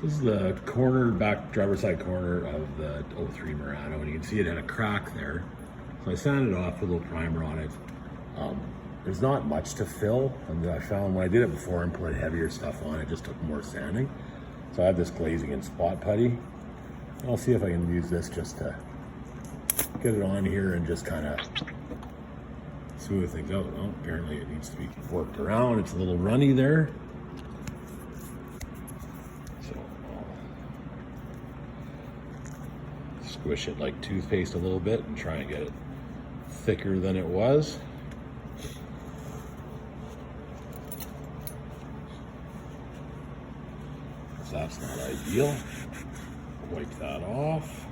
This is the corner, back driver's side corner of the 03 Murano, and you can see it had a crack there. So I sanded it off with a little primer on it. There's not much to fill, and I found when I did it before and put heavier stuff on, it just took more sanding. So I have this glazing and spot putty. I'll see if I can use this just to get it on here and just kind of smooth things out. Well, apparently it needs to be worked around. It's a little runny there. So I'll squish it like toothpaste a little bit and try and get it thicker than it was. So that's not ideal. Wipe that off.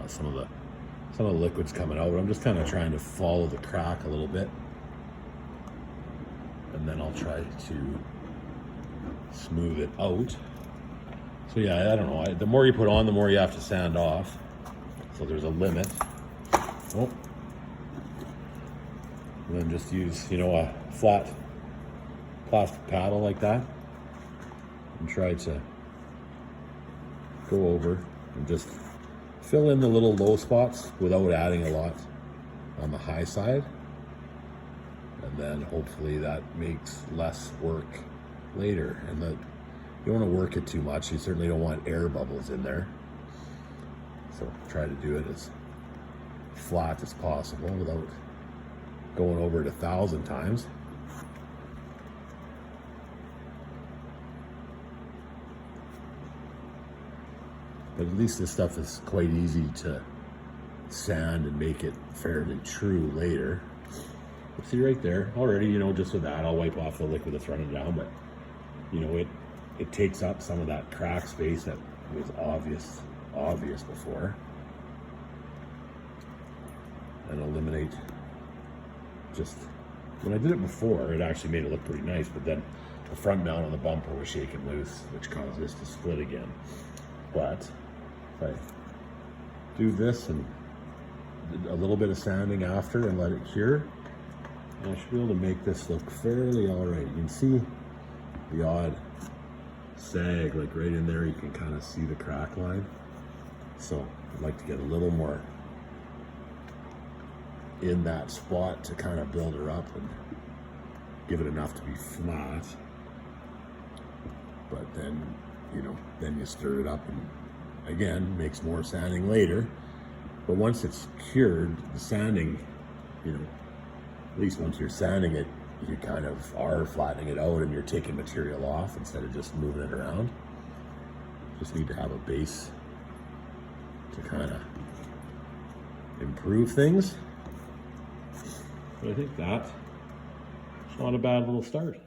Some of the liquid's coming out, but I'm just kind of trying to follow the crack a little bit, and then I'll try to smooth it out. So yeah, I don't know. The more you put on, the more you have to sand off. So there's a limit. Oh. And then just use, a flat plastic paddle like that, and try to go over and just fill in the little low spots without adding a lot on the high side. And then hopefully that makes less work later. And you don't want to work it too much. You certainly don't want air bubbles in there. So try to do it as flat as possible without going over it 1,000 times. But at least this stuff is quite easy to sand and make it fairly true later. But see right there, already, just with that, I'll wipe off the liquid that's running down, but it takes up some of that crack space that was obvious before, and eliminate just, when I did it before, it actually made it look pretty nice, but then the front mount on the bumper was shaking loose, which caused this to split again. But if I do this and a little bit of sanding after and let it cure, I should be able to make this look fairly all right. You can see the odd sag, like right in there, you can kind of see the crack line. So I'd like to get a little more in that spot to kind of build her up and give it enough to be flat. But then, then you stir it up and again, makes more sanding later. But once it's cured, the sanding, at least once you're sanding it, you kind of are flattening it out and you're taking material off instead of just moving it around. Just need to have a base to kind of improve things. But I think that's not a bad little start.